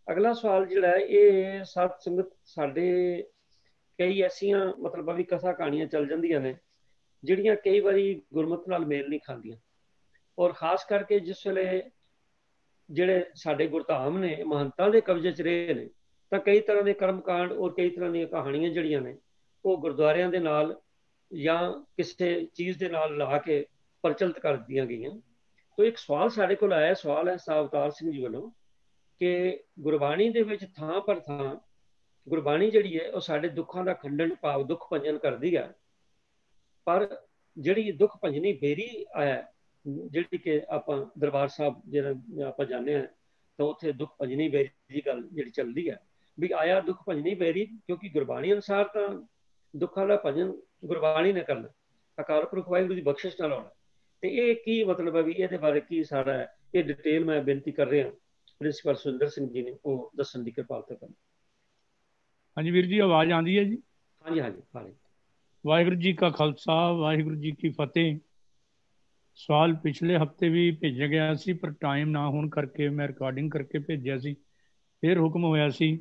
अगला सवाल जिहड़ा है ये साध संगत साडे कई ऐसियां मतलब भी कथा कहानियां चल जांदियां ने ਜਿਹੜੀਆਂ कई बारी गुरमत नाल मेल नहीं खांदियां। और खास करके जिस वेले ਜਿਹੜੇ ਸਾਡੇ ਗੁਰਧਾਮ ਨੇ ਮਹੰਤਾਂ ਦੇ ਕਬਜ਼ੇ 'ਚ ਰਹੇ ਨੇ ਤਾਂ ਕਈ ਤਰ੍ਹਾਂ ਦੇ ਕਰਮਕਾਂਡ ਔਰ ਕਈ ਤਰ੍ਹਾਂ ਦੀਆਂ ਕਹਾਣੀਆਂ ਜਿਹੜੀਆਂ ਨੇ ਉਹ ਗੁਰਦੁਆਰਿਆਂ ਦੇ ਨਾਲ ਜਾਂ ਕਿਸੇ ਚੀਜ਼ ਦੇ ਨਾਲ ਲਾ ਕੇ ਪ੍ਰਚਲਿਤ ਕਰ ਦਿੱਤੀਆਂ ਗਈਆਂ। तो एक सवाल साढ़े को आया, सवाल है साह अवतार सिंह जी वालों कि गुरबाणी दे विच थां पर थां गुरबाणी जिहड़ी है वो साढ़े दुखों का खंडन भाव दुख भंजन करती है, पर जिहड़ी दुख भंजनी बेरी है जिहड़ी कि आप दरबार साहब जिहड़ा आप जाने हैं तो उत्थे दुख भंजनी बेरी की गल जिहड़ी चलती है भी आया दुख भंजनी बेरी, क्योंकि गुरबाणी अनुसार तो दुखों का भंजन गुरबाणी ने करना, अकाल पुरख वाहिगुरू की बख्शिश नाल होना। तो ये की मतलब है भी ये बारे की सारा है, ये डिटेल मैं बेनती कर रहा प्रिंसीपल सुंदर सिंह जी ने वो दसन की कृपालता करनी। हाँ जी वीर जी, आवाज़ आती है जी? हाँ जी हाँ जी हाँ जी। वाहिगुरू जी का खालसा वाहिगुरू जी की फतेह। सवाल पिछले हफ्ते भी भेजा गया सी पर टाइम ना होने करके मैं रिकॉर्डिंग करके भेजा सी, फिर हुक्म होया सी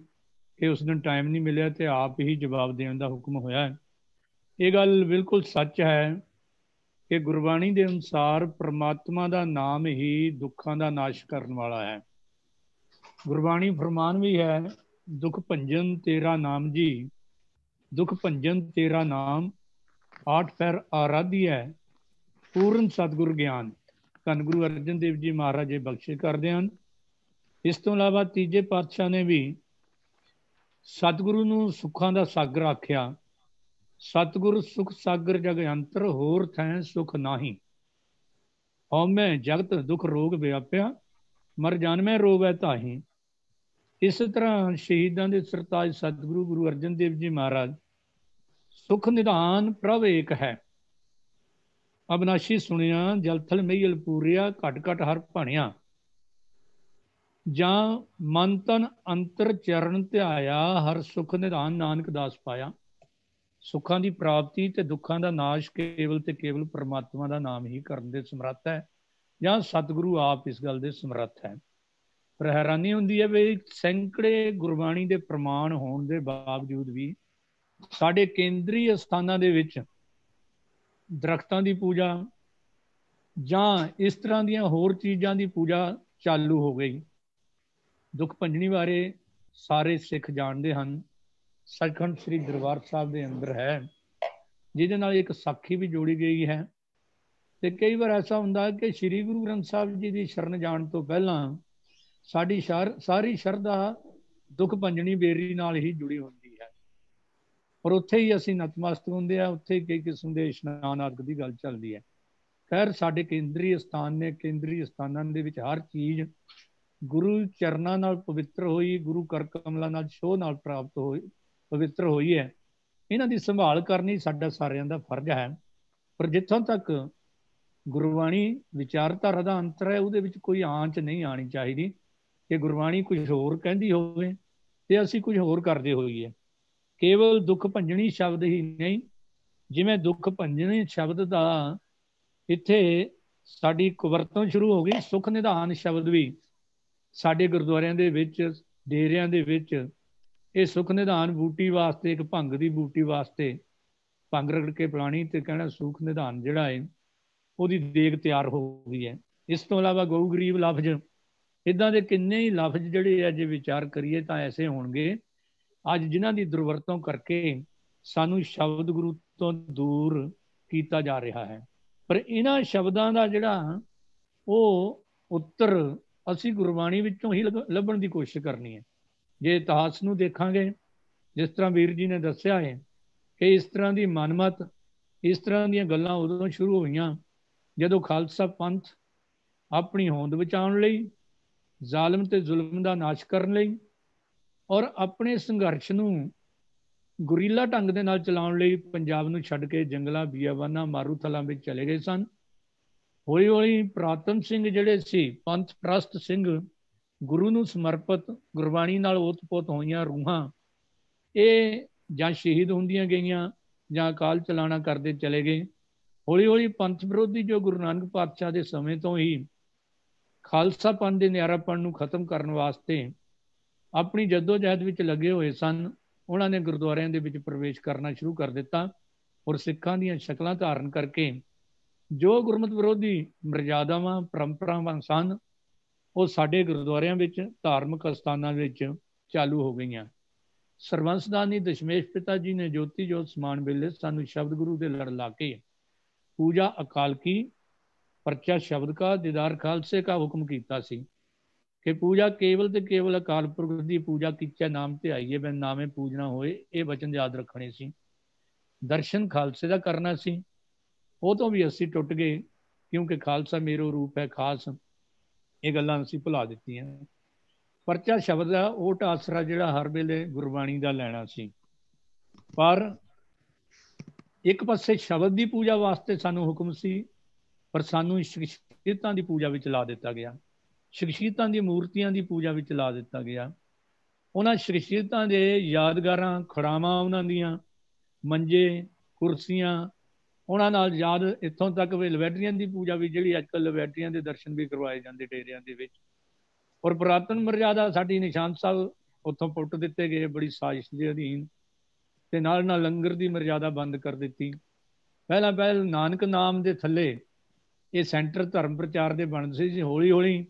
कि उस दिन टाइम नहीं मिले तो आप ही जवाब देने का हुक्म होया है। ये गल बिल्कुल सच है कि गुरबाणी के अनुसार परमात्मा का नाम ही दुखों का नाश करने वाला है। गुरबाणी फरमान भी है, दुख भंजन तेरा नाम जी, दुख भंजन तेरा नाम, आठ पैर आराध्य है, पूर्ण सतगुर ज्ञान। धन गुरु अर्जन देव जी महाराज ये बख्शिश करते हैं। इस तो इलावा तीजे पातशाह ने भी सतगुरु नूं सुखां दा सागर आख्या, सतगुर सुख सागर जग अंतर, होर थैं सुख नाही, हौमै जगत दुख रोग व्याप्या, मर जानमै रोवै ताही। इस तरह शहीदां दे सरताज सतगुरु गुरु अर्जन देव जी महाराज सुख निधान प्रभ एक है, अविनाशी सुनिया जलथल मेहल पूरिया, घट घट हर भणिया, ਜਾਂ ਮਨ ਤਨ ਅੰਤਰ ਚਰਨ ਧਿਆਇਆ, ਹਰ ਸੁਖ ਨਿਧਾਨ ਨਾਨਕ ਦਾਸ ਪਾਇਆ। ਸੁੱਖਾਂ ਦੀ ਪ੍ਰਾਪਤੀ ਤੇ ਦੁੱਖਾਂ ਦਾ ਨਾਸ਼ ਕੇਵਲ ਤੇ ਕੇਵਲ ਪਰਮਾਤਮਾ ਦਾ ਨਾਮ ਹੀ ਕਰਨ ਦੇ ਸਮਰੱਥ ਹੈ, ਜਾਂ ਸਤਿਗੁਰੂ ਆਪ ਇਸ ਗੱਲ ਦੇ ਸਮਰੱਥ ਹੈ। ਪਰ ਹੈਰਾਨੀ ਹੁੰਦੀ ਹੈ ਵੀ ਸੈਂਕੜੇ ਗੁਰਬਾਣੀ ਦੇ ਪ੍ਰਮਾਣ ਹੋਣ ਦੇ ਬਾਵਜੂਦ ਵੀ ਸਾਡੇ ਕੇਂਦਰੀ ਅਸਥਾਨਾਂ ਦੇ ਵਿੱਚ ਦਰਖਤਾਂ ਦੀ ਪੂਜਾ ਜਾਂ ਇਸ ਤਰ੍ਹਾਂ ਦੀਆਂ ਹੋਰ ਚੀਜ਼ਾਂ ਦੀ ਪੂਜਾ ਚਾਲੂ ਹੋ ਗਈ। दुख भंजनी बारे सारे सिख जानते हैं, सचखंड श्री दरबार साहब के अंदर है, जिहदे नाल एक साखी भी जोड़ी गई है। तो कई बार ऐसा होंदा है कि श्री गुरु ग्रंथ साहब जी की शरण जाण तो पहला साडी सारी शरधा दुख भंजनी बेरी नाल ही जुड़ी होंदी है, और उत्थे ही असीं नतमस्तक हुंदे आ, उत्थे कई किस्म के इशनान आदि की गल चलती है। खैर साडे केंद्री स्थान ने, केंद्री स्थानां दे विच हर चीज़ गुरु चरणा नाल पवित्र होई, गुरु कर कमलों नाल छोह नाल प्राप्त होई, पवित्र होई है। इन्हां दी संभाल करनी साडा सारियां दा फर्ज है। पर जिथों तक गुरबाणी विचारधारा दा अंतर है, उहदे विच कोई आंच नहीं आनी चाहिदी कि गुरबाणी कुछ होर कहंदी होवे ते असीं कुछ होर करदे होईए। केवल दुख भंजनी शब्द ही नहीं, जिवें दुख भंजनी शब्द दा इत्थे साडी कुवरतों शुरू हो गई, सुख निधान शब्द भी साडे गुरुद्वारियां दे विच डेरियां दे विच ये सुख निधान बूटी वास्ते, एक भंग दी बूटी वास्ते भंग रगड़ के पिलानी ते कहना सुख निधान जिहड़ा है उहदी देग तैयार हो गई है। इस तो इलावा गऊ गरीब लफ्ज, इदां दे किन्ने ही लफ्ज जिहड़े है जे विचार करिए तां ऐसे होणगे अज जिन्हां दी दुरवरतों करके सानू शब्द गुरु तो दूर कीता जा रहा है। पर इन्हां शब्दां दा जिहड़ा ਉਹ ਉੱਤਰ ਅਸੀਂ ਗੁਰਬਾਣੀ ਵਿੱਚੋਂ ਹੀ ਲੱਭਣ ਦੀ ਕੋਸ਼ਿਸ਼ ਕਰਨੀ ਹੈ। ਜੇ ਇਤਿਹਾਸ ਨੂੰ ਦੇਖਾਂਗੇ, ਜਿਸ ਤਰ੍ਹਾਂ ਵੀਰ ਜੀ ਨੇ ਦੱਸਿਆ ਹੈ ਕਿ ਇਸ ਤਰ੍ਹਾਂ ਦੀ ਮਨਮਤ, ਇਸ ਤਰ੍ਹਾਂ ਦੀਆਂ ਗੱਲਾਂ ਉਦੋਂ ਸ਼ੁਰੂ ਹੋਈਆਂ ਜਦੋਂ ਖਾਲਸਾ ਪੰਥ ਆਪਣੀ ਹੋਂਦ ਬਚਾਉਣ ਲਈ, ਜ਼ਾਲਮ ਤੇ ਜ਼ੁਲਮ ਦਾ ਨਾਸ਼ ਕਰਨ ਲਈ ਔਰ ਆਪਣੇ ਸੰਘਰਸ਼ ਨੂੰ ਗੁਰੀਲਾ ਢੰਗ ਦੇ ਨਾਲ ਚਲਾਉਣ ਲਈ ਪੰਜਾਬ ਨੂੰ ਛੱਡ ਕੇ ਜੰਗਲਾਂ, ਬੀਆਬਾਨਾਂ, ਮਾਰੂਥਲਾਂ ਵਿੱਚ ਚਲੇ ਗਏ ਸਨ। ਹੌਲੀ ਹੌਲੀ ਪ੍ਰਾਤਮ ਸਿੰਘ ਜਿਹੜੇ ਸੀ, ਪੰਥ ਪ੍ਰਸਤ ਸਿੰਘ, ਗੁਰੂ ਨੂੰ ਸਮਰਪਿਤ ਗੁਰਬਾਣੀ ਨਾਲ ਓਤ-ਪੋਤ ਹੋਈਆਂ ਰੂਹਾਂ, ਇਹ ਜਾਂ ਸ਼ਹੀਦ ਹੁੰਦੀਆਂ ਗਈਆਂ ਜਾਂ ਅਕਾਲ ਚਲਾਣਾ ਕਰਦੇ ਚਲੇ ਗਏ। ਹੌਲੀ ਹੌਲੀ ਪੰਥ ਵਿਰੋਧੀ ਜੋ ਗੁਰੂ ਨਾਨਕ ਪਾਤਸ਼ਾਹ ਦੇ ਸਮੇਂ ਤੋਂ ਹੀ ਖਾਲਸਾ ਪੰਥ ਦੇ ਨਿਆਰਾਪਣ ਨੂੰ ਖਤਮ ਕਰਨ ਵਾਸਤੇ ਆਪਣੀ ਜਦੋਜਹਿਦ ਵਿੱਚ ਲੱਗੇ ਹੋਏ ਸਨ। ਉਹਨਾਂ ਨੇ ਗੁਰਦੁਆਰਿਆਂ ਦੇ ਵਿੱਚ ਪ੍ਰਵੇਸ਼ ਕਰਨਾ ਸ਼ੁਰੂ ਕਰ ਦਿੱਤਾ ਔਰ ਸਿੱਖਾਂ ਦੀਆਂ ਸ਼ਕਲਾਂ ਧਾਰਨ ਕਰਕੇ ਜੋ ਗੁਰਮਤਿ ਵਿਰੋਧੀ ਮਰਜ਼ਾਦਾਵਾਂ ਪਰੰਪਰਾਵਾਂ ਸਨ ਉਹ ਸਾਡੇ ਗੁਰਦੁਆਰਿਆਂ ਵਿੱਚ ਧਾਰਮਿਕ ਅਸਥਾਨਾਂ ਵਿੱਚ ਚਾਲੂ ਹੋ ਗਈਆਂ। ਸਰਵੰਸਦਾਨੀ ਦਸ਼ਮੇਸ਼ ਪਿਤਾ ਜੀ ਨੇ ਜੋਤੀ ਜੋਤ ਸਮਾਨ ਵੇਲੇ ਸਾਨੂੰ ਸ਼ਬਦ ਗੁਰੂ ਦੇ ਲੜ ਲਾ ਕੇ ਪੂਜਾ ਅਕਾਲ ਕੀ ਪਰਚਾ ਸ਼ਬਦ ਕਾ ਦੀਦਾਰ ਖਾਲਸੇ ਕਾ ਹੁਕਮ ਕੀਤਾ ਸੀ ਕਿ ਪੂਜਾ ਕੇਵਲ ਤੇ ਕੇਵਲ ਅਕਾਲ ਪੁਰਖ ਦੀ ਪੂਜਾ ਕੀਚੈ ਨਾਮ ਤੇ ਆਈਏ ਬਿਨ ਨਾਮੇ ਪੂਜਣਾ ਹੋਏ, ਇਹ ਵਚਨ ਯਾਦ ਰੱਖਣੇ ਸੀ। ਦਰਸ਼ਨ ਖਾਲਸੇ ਦਾ ਕਰਨਾ ਸੀ, ਉਹ ਤੋਂ ਵੀ ਅਸੀਂ ਟੁੱਟ ਗਏ ਕਿਉਂਕਿ ਖਾਲਸਾ ਮੇਰੋ ਰੂਪ ਹੈ ਖਾਸ, ਇਹ ਗੱਲਾਂ ਅਸੀਂ ਭੁਲਾ ਦਿੱਤੀਆਂ। ਪਰਚਾ ਸ਼ਬਦ ਦਾ ਓਟ ਆਸਰਾ ਜਿਹੜਾ ਹਰ ਵੇਲੇ ਗੁਰਬਾਣੀ ਦਾ ਲੈਣਾ ਸੀ, ਪਰ ਇੱਕ ਪਾਸੇ ਸ਼ਬਦ ਦੀ ਪੂਜਾ ਵਾਸਤੇ ਸਾਨੂੰ ਹੁਕਮ ਸੀ, ਪਰ ਸਾਨੂੰ ਸ਼ਖਸੀਅਤਾਂ ਦੀ ਪੂਜਾ ਵਿੱਚ ਲਾ ਦਿੱਤਾ ਗਿਆ, ਸ਼ਖਸੀਅਤਾਂ ਦੀ ਮੂਰਤੀਆਂ ਦੀ ਪੂਜਾ ਵਿੱਚ ਲਾ ਦਿੱਤਾ ਗਿਆ। ਉਹਨਾਂ ਸ਼ਖਸੀਅਤਾਂ ਦੇ ਯਾਦਗਾਰਾਂ ਖੜਾਵਾਂ, ਉਹਨਾਂ ਦੀਆਂ ਮੰਜੇ ਕੁਰਸੀਆਂ, ਉਹਨਾਂ ਨਾਲ ਯਾਦ ਇੱਥੋਂ ਤੱਕ ਵੀ ਲੈਬੈਟਰੀਆਂ ਦੀ ਪੂਜਾ ਵੀ, ਜਿਹੜੀ ਅੱਜ ਕੱਲ੍ਹ ਲੈਬੈਟਰੀਆਂ ਦੇ ਦਰਸ਼ਨ ਵੀ ਕਰਵਾਏ ਜਾਂਦੇ ਡੇਰਿਆਂ ਦੇ ਵਿੱਚ। ਔਰ ਪੁਰਾਤਨ ਮਰਜ਼ਾਦਾ ਸਾਡੀ ਨਿਸ਼ਾਨ ਸਾਹਿਬ ਉੱਥੋਂ ਪੁੱਟ ਦਿੱਤੇ ਗਏ ਬੜੀ ਸਾਜ਼ਿਸ਼ ਦੇ ਅਧੀਨ, ਤੇ ਨਾਲ ਨਾਲ ਲੰਗਰ ਦੀ ਮਰਜ਼ਾਦਾ ਬੰਦ ਕਰ ਦਿੱਤੀ। ਪਹਿਲਾਂ ਨਾਨਕ ਨਾਮ ਦੇ ਥੱਲੇ ਇਹ ਸੈਂਟਰ ਧਰਮ ਪ੍ਰਚਾਰ ਦੇ ਬਣਦੇ ਸੀ। ਹੌਲੀ ਹੌਲੀ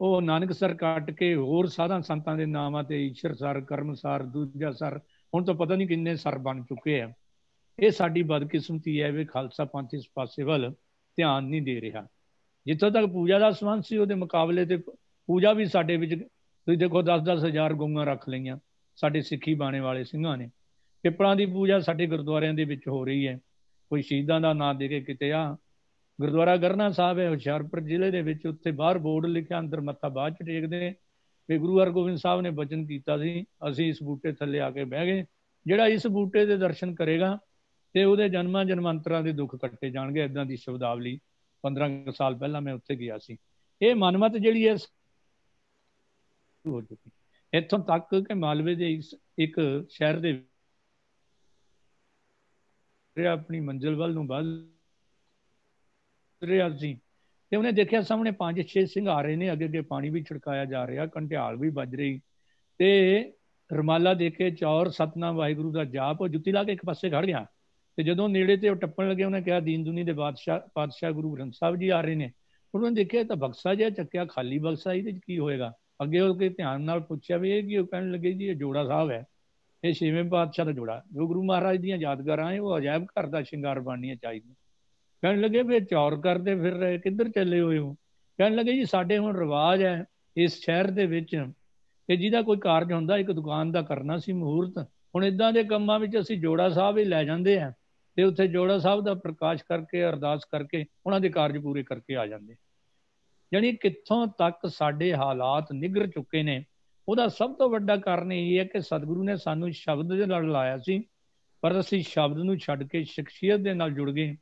ਉਹ ਨਾਨਕ ਸਰ ਕੱਟ ਕੇ ਹੋਰ ਸਾਧਾਂ ਸੰਤਾਂ ਦੇ ਨਾਮਾਂ ਤੇ ਈਸ਼ਰ ਸਰ, ਕਰਮ ਸਰ, ਦੂਜਾ ਸਰ, ਹੁਣ ਤਾਂ ਪਤਾ ਨਹੀਂ ਕਿੰਨੇ ਸਰ ਬਣ ਚੁੱਕੇ ਆ। ਇਹ ਸਾਡੀ ਬਦਕਿਸਮਤੀ ਹੈ ਵੀ ਖਾਲਸਾ ਪੰਥ ਇਸ ਪਾਸੇ ਵੱਲ ਧਿਆਨ ਨਹੀਂ ਦੇ ਰਿਹਾ। ਜਿੱਥੋਂ ਤੱਕ ਪੂਜਾ ਦਾ ਸੰਬੰਧ ਸੀ ਉਹਦੇ ਮੁਕਾਬਲੇ ਤੇ ਪੂਜਾ ਵੀ ਸਾਡੇ ਵਿੱਚ, ਤੁਸੀਂ ਦੇਖੋ 10-10 ਹਜ਼ਾਰ ਗਊਆਂ ਰੱਖ ਲਈਆਂ ਸਾਡੇ ਸਿੱਖੀ ਬਾਣੇ ਵਾਲੇ ਸਿੰਘਾਂ ਨੇ। ਪਿੱਪਲਾਂ ਦੀ ਪੂਜਾ ਸਾਡੇ ਗੁਰਦੁਆਰਿਆਂ ਦੇ ਵਿੱਚ ਹੋ ਰਹੀ ਹੈ। ਕੋਈ ਸ਼ਹੀਦਾਂ ਦਾ ਨਾਂ ਦੇ ਕੇ ਕਿਤੇ ਆ ਗੁਰਦੁਆਰਾ ਗਰਨਾ ਸਾਹਿਬ ਹੈ ਹੁਸ਼ਿਆਰਪੁਰ ਜ਼ਿਲ੍ਹੇ ਦੇ ਵਿੱਚ, ਉੱਥੇ ਬਾਹਰ ਬੋਰਡ ਲਿਖਿਆ, ਅੰਦਰ ਮੱਥਾ ਬਾਅਦ ਚ ਟੇਕਦੇ ਵੀ ਗੁਰੂ ਹਰਗੋਬਿੰਦ ਸਾਹਿਬ ਨੇ ਬਚਨ ਕੀਤਾ ਸੀ, ਅਸੀਂ ਇਸ ਬੂਟੇ ਥੱਲੇ ਆ ਕੇ ਬਹਿ ਗਏ, ਜਿਹੜਾ ਇਸ ਬੂਟੇ ਦੇ ਦਰਸ਼ਨ ਕਰੇਗਾ ਤੇ ਉਹਦੇ ਜਨਮਾਂ ਜਨਮਾਂਤਰਾਂ ਦੇ ਦੁੱਖ ਕੱਟੇ ਜਾਣਗੇ। ਇਦਾਂ ਦੀ ਸ਼ਬਦਾਵਲੀ 15 ਸਾਲ ਪਹਿਲਾਂ ਮੈਂ ਉੱਥੇ ਗਿਆ ਸੀ। ਇਹ ਮਨਮਤ ਜਿਹੜੀ ਹੈ ਹੋ ਚੁੱਕੀ, ਇੱਥੋਂ ਤੱਕ ਕਿ ਮਾਲਵੇ ਦੇ ਇੱਕ ਸ਼ਹਿਰ ਦੇ ਆਪਣੀ ਮੰਜ਼ਿਲ ਵੱਲ ਨੂੰ ਵੱਧ ਰਿਹਾ ਸੀ ਤੇ ਉਹਨੇ ਦੇਖਿਆ ਸਾਹਮਣੇ 5-6 ਸਿੰਘ ਆ ਰਹੇ ਨੇ, ਅੱਗੇ ਅੱਗੇ ਪਾਣੀ ਵੀ ਛਿੜਕਾਇਆ ਜਾ ਰਿਹਾ, ਕੰਟਿਆਲ ਵੀ ਵੱਜ ਰਹੀ ਤੇ ਰਮਾਲਾ ਦੇ ਕੇ ਚੌਰ ਸਤਨਾਮ ਵਾਹਿਗੁਰੂ ਦਾ ਜਾਪ, ਉਹ ਜੁੱਤੀ ਲਾ ਕੇ ਇੱਕ ਪਾਸੇ ਖੜ ਗਿਆ। ਤੇ ਜਦੋਂ ਨੇੜੇ ਤੇ ਉਹ ਟੱਪਣ ਲੱਗੇ ਉਹਨੇ ਕਿਹਾ ਦੀਨ ਦੁਨੀ ਦੇ ਪਾਤਸ਼ਾਹ ਗੁਰੂ ਗ੍ਰੰਥ ਸਾਹਿਬ ਜੀ ਆ ਰਹੇ ਨੇ। ਉਹਨੇ ਦੇਖਿਆ ਤਾਂ ਬਕਸਾ ਜਿਹਾ ਚੱਕਿਆ, ਖਾਲੀ ਬਕਸਾ, ਇਹਦੇ 'ਚ ਕੀ ਹੋਏਗਾ? ਅੱਗੇ ਹੋ ਕੇ ਧਿਆਨ ਨਾਲ ਪੁੱਛਿਆ ਵੀ ਇਹ ਕੀ? ਉਹ ਕਹਿਣ ਲੱਗੇ ਜੀ ਇਹ ਜੋੜਾ ਸਾਹਿਬ ਹੈ, ਇਹ 6ਵੇਂ ਪਾਤਸ਼ਾਹ ਦਾ ਜੋੜਾ, ਜੋ ਗੁਰੂ ਮਹਾਰਾਜ ਦੀਆਂ ਯਾਦਗਾਰਾਂ ਹੈ, ਉਹ ਅਜਾਇਬ ਘਰ ਦਾ ਸ਼ਿੰਗਾਰ ਬਣਨੀਆਂ ਚਾਹੀਦੀਆਂ। ਕਹਿਣ ਲੱਗੇ ਵੀ ਚੌਰ ਕਰਦੇ ਫਿਰ ਰਹੇ, ਕਿੱਧਰ ਚੱਲੇ ਹੋਏ ਹੋ? ਕਹਿਣ ਲੱਗੇ ਜੀ ਸਾਡੇ ਹੁਣ ਰਿਵਾਜ ਹੈ ਇਸ ਸ਼ਹਿਰ ਦੇ ਵਿੱਚ ਕਿ ਜਿਹਦਾ ਕੋਈ ਕਾਰਜ ਹੁੰਦਾ, ਇੱਕ ਦੁਕਾਨ ਦਾ ਕਰਨਾ ਸੀ ਮਹੂਰਤ, ਹੁਣ ਇਦਾਂ ਦੇ ਕੰਮਾਂ ਵਿੱਚ ਅਸੀਂ ਜੋੜਾ ਸਾਹਿਬ ਹੀ ਲੈ ਜਾਂਦੇ ਆ ਤੇ ਉੱਥੇ ਜੋੜਾ ਸਾਹਿਬ ਦਾ ਪ੍ਰਕਾਸ਼ ਕਰਕੇ ਅਰਦਾਸ ਕਰਕੇ ਉਹਨਾਂ ਦੇ ਕਾਰਜ ਪੂਰੇ ਕਰਕੇ ਆ ਜਾਂਦੇ। ਯਾਨੀ ਕਿੱਥੋਂ ਤੱਕ ਸਾਡੇ ਹਾਲਾਤ ਨਿਗਰ ਚੁੱਕੇ ਨੇ। ਉਹਦਾ ਸਭ ਤੋਂ ਵੱਡਾ ਕਾਰਨ ਇਹ ਹੈ ਕਿ ਸਤਿਗੁਰੂ ਨੇ ਸਾਨੂੰ ਸ਼ਬਦ ਦੇ ਨਾਲ ਲਾਇਆ ਸੀ, ਪਰ ਅਸੀਂ ਸ਼ਬਦ ਨੂੰ ਛੱਡ ਕੇ ਸ਼ਖਸੀਅਤ ਦੇ ਨਾਲ ਜੁੜ ਗਏ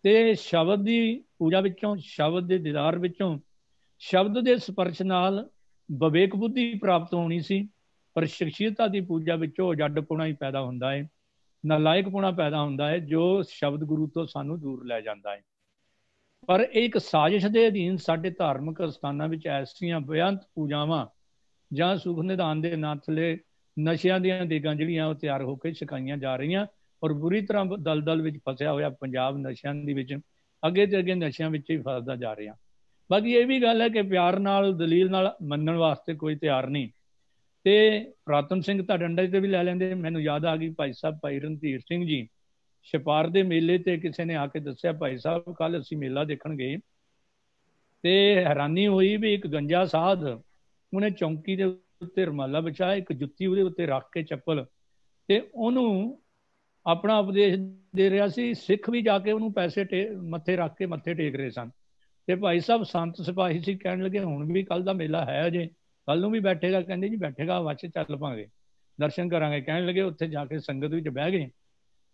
ਤੇ ਸ਼ਬਦ ਦੀ ਪੂਜਾ ਵਿੱਚੋਂ, ਸ਼ਬਦ ਦੇ ਦੀਦਾਰ ਵਿੱਚੋਂ, ਸ਼ਬਦ ਦੇ ਸਪਰਸ਼ ਨਾਲ ਵਿਵੇਕ ਬੁੱਧੀ ਪ੍ਰਾਪਤ ਹੋਣੀ ਸੀ, ਪਰ ਸ਼ਖਸੀਅਤਾਂ ਦੀ ਪੂਜਾ ਵਿੱਚੋਂ ਜੱਡਪੁਣਾ ਹੀ ਪੈਦਾ ਹੁੰਦਾ ਹੈ, ਨਾਲਾਇਕਪੁਣਾ ਪੈਦਾ ਹੁੰਦਾ ਹੈ, ਜੋ ਸ਼ਬਦ ਗੁਰੂ ਤੋਂ ਸਾਨੂੰ ਦੂਰ ਲੈ ਜਾਂਦਾ ਹੈ। ਪਰ ਇਹ ਇੱਕ ਸਾਜ਼ਿਸ਼ ਦੇ ਅਧੀਨ ਸਾਡੇ ਧਾਰਮਿਕ ਸਥਾਨਾਂ ਵਿੱਚ ਐਸੀਆਂ ਬੇਅੰਤ ਪੂਜਾਵਾਂ ਜਾਂ ਸੁਖ ਨਿਧਾਨ ਦੇ ਨਾਂ ਥੱਲੇ ਨਸ਼ਿਆਂ ਦੀਆਂ ਦੇਗਾਂ ਜਿਹੜੀਆਂ ਉਹ ਤਿਆਰ ਹੋ ਕੇ ਛਕਾਈਆਂ ਜਾ ਰਹੀਆਂ, ਔਰ ਬੁਰੀ ਤਰ੍ਹਾਂ ਦਲਦਲ ਵਿੱਚ ਫਸਿਆ ਹੋਇਆ ਪੰਜਾਬ ਨਸ਼ਿਆਂ ਦੇ ਵਿੱਚ ਅੱਗੇ ਤੇ ਅੱਗੇ ਨਸ਼ਿਆਂ ਵਿੱਚ ਹੀ ਫਸਦਾ ਜਾ ਰਿਹਾ। ਬਾਕੀ ਇਹ ਵੀ ਗੱਲ ਹੈ ਕਿ ਪਿਆਰ ਨਾਲ ਦਲੀਲ ਨਾਲ ਮੰਨਣ ਵਾਸਤੇ ਕੋਈ ਤਿਆਰ ਨਹੀਂ। ਤੇ ਪ੍ਰਾਤਨ ਸਿੰਘ ਤਾਂ ਡੰਡੇ ਤੇ ਵੀ ਲੈ ਲੈਂਦੇ। ਮੈਨੂੰ ਯਾਦ ਆ ਗਈ ਭਾਈ ਸਾਹਿਬ ਭਾਈ ਰਣਧੀਰ ਸਿੰਘ ਜੀ ਛਪਾਰ ਦੇ ਮੇਲੇ ਤੇ ਕਿਸੇ ਨੇ ਆ ਕੇ ਦੱਸਿਆ, ਭਾਈ ਸਾਹਿਬ ਕੱਲ ਅਸੀਂ ਮੇਲਾ ਦੇਖਣ ਗਏ ਤੇ ਹੈਰਾਨੀ ਹੋਈ ਵੀ ਇੱਕ ਗੰਜਾ ਸਾਧ, ਉਹਨੇ ਚੌਂਕੀ ਦੇ ਉੱਤੇ ਰੁਮਾਲਾ ਵਿਛਾਇਆ, ਇੱਕ ਜੁੱਤੀ ਉਹਦੇ ਉੱਤੇ ਰੱਖ ਕੇ ਚੱਪਲ, ਤੇ ਉਹਨੂੰ ਆਪਣਾ ਉਪਦੇਸ਼ ਦੇ ਰਿਹਾ ਸੀ। ਸਿੱਖ ਵੀ ਜਾ ਕੇ ਉਹਨੂੰ ਪੈਸੇ ਮੱਥੇ ਰੱਖ ਕੇ ਮੱਥੇ ਟੇਕ ਰਹੇ ਸਨ। ਤੇ ਭਾਈ ਸਾਹਿਬ ਸੰਤ ਸਿਪਾਹੀ ਸੀ, ਕਹਿਣ ਲੱਗੇ ਹੁਣ ਵੀ ਕੱਲ ਦਾ ਮੇਲਾ ਹੈ ਅਜੇ, ਕੱਲ ਨੂੰ ਵੀ ਬੈਠੇਗਾ? ਕਹਿੰਦੇ ਜੀ ਬੈਠੇਗਾ, ਵਾਚ ਚੱਲ ਪਾਂਗੇ, ਦਰਸ਼ਨ ਕਰਾਂਗੇ। ਕਹਿਣ ਲੱਗੇ ਉੱਥੇ ਜਾ ਕੇ ਸੰਗਤ ਵਿੱਚ ਬਹਿ ਗਏ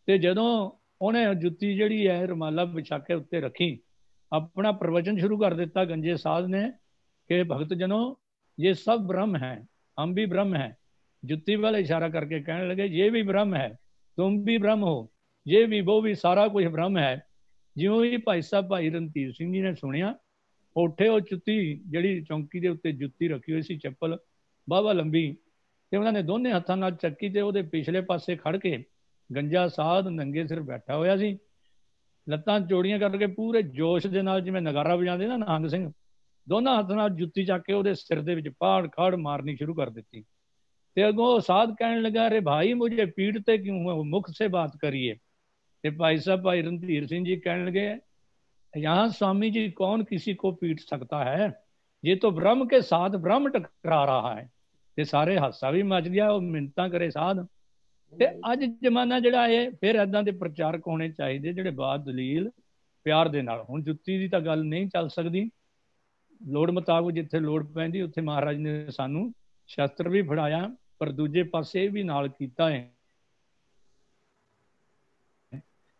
ਤੇ ਜਦੋਂ ਉਹਨੇ ਜੁੱਤੀ ਜਿਹੜੀ ਹੈ ਰੁਮਾਲਾ ਵਿਛਾ ਕੇ ਉੱਤੇ ਰੱਖੀ, ਆਪਣਾ ਪ੍ਰਵਚਨ ਸ਼ੁਰੂ ਕਰ ਦਿੱਤਾ ਗੰਜੇ ਸਾਧ ਨੇ ਕਿ ਭਗਤ ਜਨੋ ये सब ब्रह्म है, हम भी ब्रह्म है। जुत्ती वाला इशारा करके कहने लगे ये भी ब्रह्म है, तुम भी ब्रह्म हो, ये भी वो भी, सारा कुछ ब्रह्म है। ਜਿਉਂ ਹੀ ਭਾਈ ਸਾਹਿਬ ਭਾਈ ਰਣਧੀਰ ਸਿੰਘ ਜੀ ਨੇ ਸੁਣਿਆ, ਉੱਠੇ ਉਹ ਜੁੱਤੀ ਜਿਹੜੀ ਚੌਂਕੀ ਦੇ ਉੱਤੇ ਜੁੱਤੀ ਰੱਖੀ ਹੋਈ ਸੀ ਚੱਪਲ, ਬਾਵਾ ਲੰਬੀ, ਤੇ ਉਹਨਾਂ ਨੇ ਦੋਨੇ ਹੱਥਾਂ ਨਾਲ ਚੱਕੀ ਤੇ ਉਹਦੇ ਪਿਛਲੇ ਪਾਸੇ ਖੜ ਕੇ ਗੰਜਾ ਸਾਧ ਨੰਗੇ ਸਿਰ ਬੈਠਾ ਹੋਇਆ ਸੀ, ਲੱਤਾਂ ਚੌੜੀਆਂ ਕਰਕੇ ਪੂਰੇ ਜੋਸ਼ ਦੇ ਨਾਲ, ਜਿਵੇਂ ਨਗਾਰਾ ਵਜਾਉਂਦੇ ਨਾ ਨਿਹੰਗ ਸਿੰਘ, ਦੋਨਾਂ ਹੱਥਾਂ ਨਾਲ ਜੁੱਤੀ ਚੱਕ ਕੇ ਉਹਦੇ ਸਿਰ ਦੇ ਵਿੱਚ ਪਾੜ ਖਾੜ ਮਾਰਨੀ ਸ਼ੁਰੂ ਕਰ ਦਿੱਤੀ। ਤੇ ਅੱਗੋਂ ਸਾਧ ਕਹਿਣ लगा, अरे भाई मुझे पीटते क्यों हो, मुख से बात करिए। ਤੇ ਭਾਈ ਸਾਹਿਬ भाई रणधीर सिंह जी कहने लगे, यहाँ स्वामी जी कौन किसी को पीट सकता है, ये तो ब्रह्म के साथ ब्रह्म टकरा रहा है। ਤੇ ਸਾਰੇ ਹਾਸਾ ਵੀ ਮਚ ਗਿਆ, ਉਹ ਮਿੰਨਤਾਂ ਕਰੇ ਸਾਧ। ਤੇ ਅੱਜ ਜ਼ਮਾਨਾ ਜਿਹੜਾ ਹੈ, ਫਿਰ ਇਦਾਂ ਦੇ ਪ੍ਰਚਾਰਕ ਹੋਣੇ ਚਾਹੀਦੇ ਜਿਹੜੇ ਬਾਤ ਦਲੀਲ ਪਿਆਰ ਦੇ ਨਾਲ, ਹੁਣ ਜੁੱਤੀ ਦੀ ਤਾਂ ਗੱਲ ਨਹੀਂ ਚੱਲ ਸਕਦੀ, ਲੋੜ ਮੁਤਾਬਕ ਜਿੱਥੇ ਲੋੜ ਪੈਂਦੀ ਉੱਥੇ ਮਹਾਰਾਜ ਨੇ ਸਾਨੂੰ ਸ਼ਸਤਰ ਵੀ ਫੜਾਇਆ, ਪਰ ਦੂਜੇ ਪਾਸੇ ਵੀ ਨਾਲ ਕੀਤਾ ਹੈ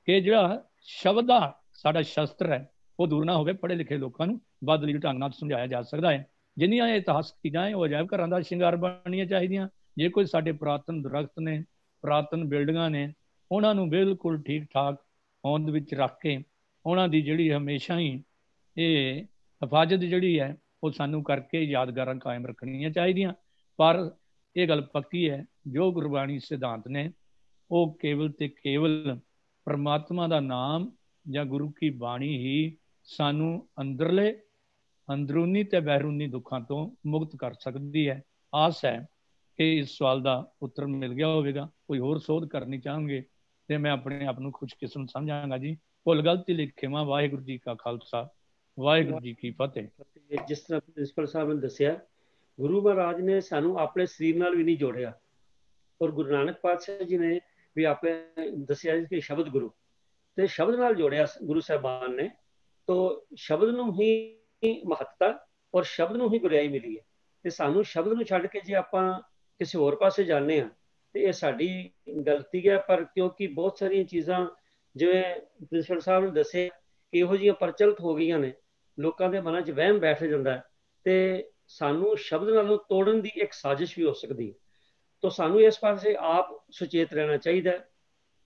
ਕਿ ਜਿਹੜਾ ਸ਼ਬਦ ਦਾ ਸਾਡਾ ਸ਼ਸਤਰ ਹੈ ਉਹ ਦੂਰ ਨਾ ਹੋਵੇ, ਪੜ੍ਹੇ ਲਿਖੇ ਲੋਕਾਂ ਨੂੰ ਬਦਲੀ ਢੰਗ ਨਾਲ ਸਮਝਾਇਆ ਜਾ ਸਕਦਾ ਹੈ। ਜਿੰਨੀਆਂ ਇਤਿਹਾਸਕ ਚੀਜ਼ਾਂ ਉਹ ਅਜਾਇਬ ਘਰਾਂ ਦਾ ਸ਼ਿੰਗਾਰ ਬਣਨੀਆਂ ਚਾਹੀਦੀਆਂ। ਜੇ ਕੋਈ ਸਾਡੇ ਪੁਰਾਤਨ ਦਰਖਤ ਨੇ, ਪੁਰਾਤਨ ਬਿਲਡਿੰਗਾਂ ਨੇ, ਉਹਨਾਂ ਨੂੰ ਬਿਲਕੁਲ ਠੀਕ ਠਾਕ ਹੋਂਦ ਵਿੱਚ ਰੱਖ ਕੇ ਉਹਨਾਂ ਦੀ ਜਿਹੜੀ ਹਮੇਸ਼ਾ ਹੀ ਇਹ ਹਿਫਾਜ਼ਤ ਜਿਹੜੀ ਹੈ ਉਹ ਸਾਨੂੰ ਕਰਕੇ ਯਾਦਗਾਰਾਂ ਕਾਇਮ ਰੱਖਣੀਆਂ ਚਾਹੀਦੀਆਂ। ਪਰ ਇਹ ਗੱਲ ਪੱਕੀ ਹੈ, ਜੋ ਗੁਰਬਾਣੀ ਸਿਧਾਂਤ ਨੇ ਉਹ ਕੇਵਲ ਤੇ ਕੇਵਲ ਪਰਮਾਤਮਾ ਦਾ ਨਾਮ ਜਾਂ ਗੁਰੂ ਕੀ ਬਾਣੀ ਹੀ ਸਾਨੂੰ ਅੰਦਰਲੇ ਅੰਦਰੂਨੀ ਤੇ ਬਹਿਰੂਨੀ ਦੁੱਖਾਂ ਤੋਂ ਮੁਕਤ ਕਰ ਸਕਦੀ ਹੈ। ਆਸ ਹੈ ਕਿ ਇਸ ਸਵਾਲ ਦਾ ਉੱਤਰ ਮਿਲ ਗਿਆ ਹੋਵੇਗਾ। ਕੋਈ ਹੋਰ ਸੋਧ ਕਰਨੀ ਚਾਹਾਂਗੇ ਤੇ ਮੈਂ ਆਪਣੇ ਆਪ ਨੂੰ ਖੁਸ਼ਕਿਸਮਤ ਸਮਝਾਂਗਾ ਜੀ। ਭੁੱਲ ਗਲਤੀ ਲਈ ਖਿਮਾ। ਵਾਹਿਗੁਰੂ ਜੀ ਕਾ ਖਾਲਸਾ, ਵਾਹਿਗੁਰੂ ਜੀ ਕੀ ਫਤਿਹ। ਜਿਸ ਤਰ੍ਹਾਂ ਪ੍ਰਿੰਸੀਪਲ ਸਾਹਿਬ ਨੇ ਦੱਸਿਆ, ਗੁਰੂ ਮਹਾਰਾਜ ਨੇ ਸਾਨੂੰ ਆਪਣੇ ਸਰੀਰ ਨਾਲ ਵੀ ਨਹੀਂ ਜੋੜਿਆ, ਔਰ ਗੁਰੂ ਨਾਨਕ ਪਾਤਸ਼ਾਹ ਜੀ ਨੇ ਵੀ ਆਪੇ ਦੱਸਿਆ ਕਿ ਸ਼ਬਦ ਗੁਰੂ, ਤੇ ਸ਼ਬਦ ਨਾਲ ਜੋੜਿਆ ਗੁਰੂ ਸਾਹਿਬਾਨ ਨੇ। ਤੋ ਸ਼ਬਦ ਨੂੰ ਹੀ ਮਹੱਤਤਾ ਔਰ ਸ਼ਬਦ ਨੂੰ ਹੀ ਗੁਰਿਆਈ ਮਿਲੀ ਹੈ। ਤੇ ਸਾਨੂੰ ਸ਼ਬਦ ਨੂੰ ਛੱਡ ਕੇ ਜੇ ਆਪਾਂ ਕਿਸੇ ਹੋਰ ਪਾਸੇ ਜਾਂਦੇ ਹਾਂ ਤੇ ਇਹ ਸਾਡੀ ਗਲਤੀ ਹੈ। ਪਰ ਕਿਉਂਕਿ ਬਹੁਤ ਸਾਰੀਆਂ ਚੀਜ਼ਾਂ ਜਿਵੇਂ ਪ੍ਰਿੰਸੀਪਲ ਸਾਹਿਬ ਨੇ ਦੱਸੇ ਇਹੋ ਜਿਹੀਆਂ ਪ੍ਰਚਲਿਤ ਹੋ ਗਈਆਂ ਨੇ, ਲੋਕਾਂ ਦੇ ਮਨਾਂ 'ਚ ਵਹਿਮ ਬੈਠ ਜਾਂਦਾ ਤੇ ਸਾਨੂੰ ਸ਼ਬਦ ਨਾਲੋਂ ਤੋੜਨ ਦੀ ਇੱਕ ਸਾਜ਼ਿਸ਼ ਵੀ ਹੋ ਸਕਦੀ ਹੈ। ਤਾਂ ਸਾਨੂੰ ਇਸ ਪਾਸੇ ਆਪ ਸੁਚੇਤ ਰਹਿਣਾ ਚਾਹੀਦਾ।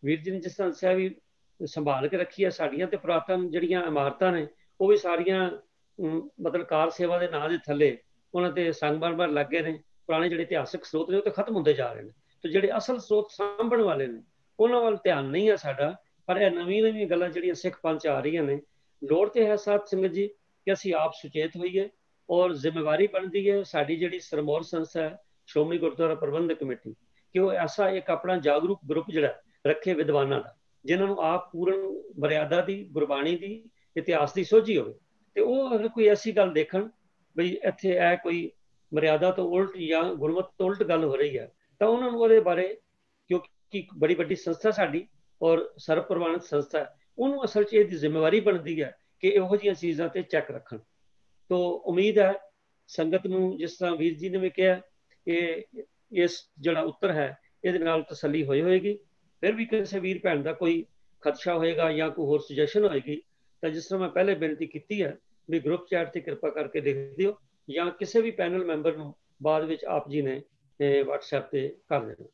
ਵੀਰ ਜੀ ਨੇ ਜਿਸ ਤਰ੍ਹਾਂ ਦੱਸਿਆ ਵੀ ਸੰਭਾਲ ਕੇ ਰੱਖੀ ਹੈ, ਸਾਡੀਆਂ ਤੇ ਪੁਰਾਤਨ ਜਿਹੜੀਆਂ ਇਮਾਰਤਾਂ ਨੇ ਉਹ ਵੀ ਸਾਰੀਆਂ ਮਤਲਬ ਕਾਰ ਸੇਵਾ ਦੇ ਨਾਂ ਦੇ ਥੱਲੇ ਉਹਨਾਂ ਤੇ ਸੰਗਮਰਮਰ ਲੱਗੇ ਨੇ। ਪੁਰਾਣੇ ਜਿਹੜੇ ਇਤਿਹਾਸਕ ਸਰੋਤ ਨੇ ਉਹ ਤੇ ਖਤਮ ਹੁੰਦੇ ਜਾ ਰਹੇ ਨੇ, ਤੇ ਜਿਹੜੇ ਅਸਲ ਸਰੋਤ ਸਾਂਭਣ ਵਾਲੇ ਨੇ ਉਹਨਾਂ ਵੱਲ ਧਿਆਨ ਨਹੀਂ ਹੈ ਸਾਡਾ। ਪਰ ਇਹ ਨਵੀਆਂ ਗੱਲਾਂ ਜਿਹੜੀਆਂ ਸਿੱਖ ਪੰਥ 'ਚ ਆ ਰਹੀਆਂ ਨੇ, ਲੋੜ ਤੇ ਹੈ ਸਾਧ ਸੰਗਤ ਜੀ ਕਿ ਅਸੀਂ ਆਪ ਸੁਚੇਤ ਹੋਈਏ, ਔਰ ਜ਼ਿੰਮੇਵਾਰੀ ਬਣਦੀ ਹੈ ਸਾਡੀ ਜਿਹੜੀ ਸਰਮੌਰ ਸੰਸਥਾ ਹੈ ਸ਼੍ਰੋਮਣੀ ਗੁਰਦੁਆਰਾ ਪ੍ਰਬੰਧਕ ਕਮੇਟੀ, ਕਿ ਉਹ ਐਸਾ ਇੱਕ ਆਪਣਾ ਜਾਗਰੂਕ ਗਰੁੱਪ ਜਿਹੜਾ ਰੱਖੇ ਵਿਦਵਾਨਾਂ ਦਾ, ਜਿਨ੍ਹਾਂ ਨੂੰ ਆਪ ਪੂਰਨ ਮਰਿਆਦਾ ਦੀ, ਗੁਰਬਾਣੀ ਦੀ, ਇਤਿਹਾਸ ਦੀ ਸੋਝੀ ਹੋਵੇ। ਤੇ ਉਹ ਅਗਰ ਕੋਈ ਐਸੀ ਗੱਲ ਦੇਖਣ ਬਈ ਇੱਥੇ ਇਹ ਕੋਈ ਮਰਿਆਦਾ ਤੋਂ ਉਲਟ ਜਾਂ ਗੁਰਮਤਿ ਤੋਂ ਉਲਟ ਗੱਲ ਹੋ ਰਹੀ ਹੈ, ਤਾਂ ਉਹਨਾਂ ਨੂੰ ਉਹਦੇ ਬਾਰੇ, ਕਿਉਂਕਿ ਬੜੀ ਵੱਡੀ ਸੰਸਥਾ ਸਾਡੀ ਔਰ ਸਰਵ ਪ੍ਰਵਾਨਿਤ ਸੰਸਥਾ ਹੈ, ਉਹਨੂੰ ਅਸਲ 'ਚ ਇਹਦੀ ਜ਼ਿੰਮੇਵਾਰੀ ਬਣਦੀ ਹੈ ਕਿ ਇਹੋ ਜਿਹੀਆਂ ਚੀਜ਼ਾਂ ਤੇ ਚੈੱਕ ਰੱਖਣ। ਤੋ ਉਮੀਦ ਹੈ ਸੰਗਤ ਨੂੰ, ਜਿਸ ਤਰ੍ਹਾਂ ਵੀਰ ਜੀ ਨੇ ਵੀ ਕਿਹਾ, ਇਸ ਜਿਹੜਾ ਉੱਤਰ ਹੈ ਇਹਦੇ ਨਾਲ ਤਸੱਲੀ ਹੋਏਗੀ। ਫਿਰ ਵੀ ਕਿਸੇ ਵੀਰ ਭੈਣ ਦਾ ਕੋਈ ਖਦਸ਼ਾ ਹੋਏਗਾ ਜਾਂ ਕੋਈ ਹੋਰ ਸੁਜੈਸ਼ਨ ਹੋਏਗੀ ਤਾਂ ਜਿਸ ਤਰ੍ਹਾਂ ਮੈਂ ਪਹਿਲੇ ਬੇਨਤੀ ਕੀਤੀ ਹੈ ਵੀ ਗਰੁੱਪ ਚੈਟ ਤੇ ਕਿਰਪਾ ਕਰਕੇ ਦੇਖ ਦਿਓ, ਜਾਂ ਕਿਸੇ ਵੀ ਪੈਨਲ ਮੈਂਬਰ ਨੂੰ ਬਾਅਦ ਵਿੱਚ ਆਪ ਜੀ ਨੇ WhatsApp ਤੇ ਕਰ ਦੇਣਾ।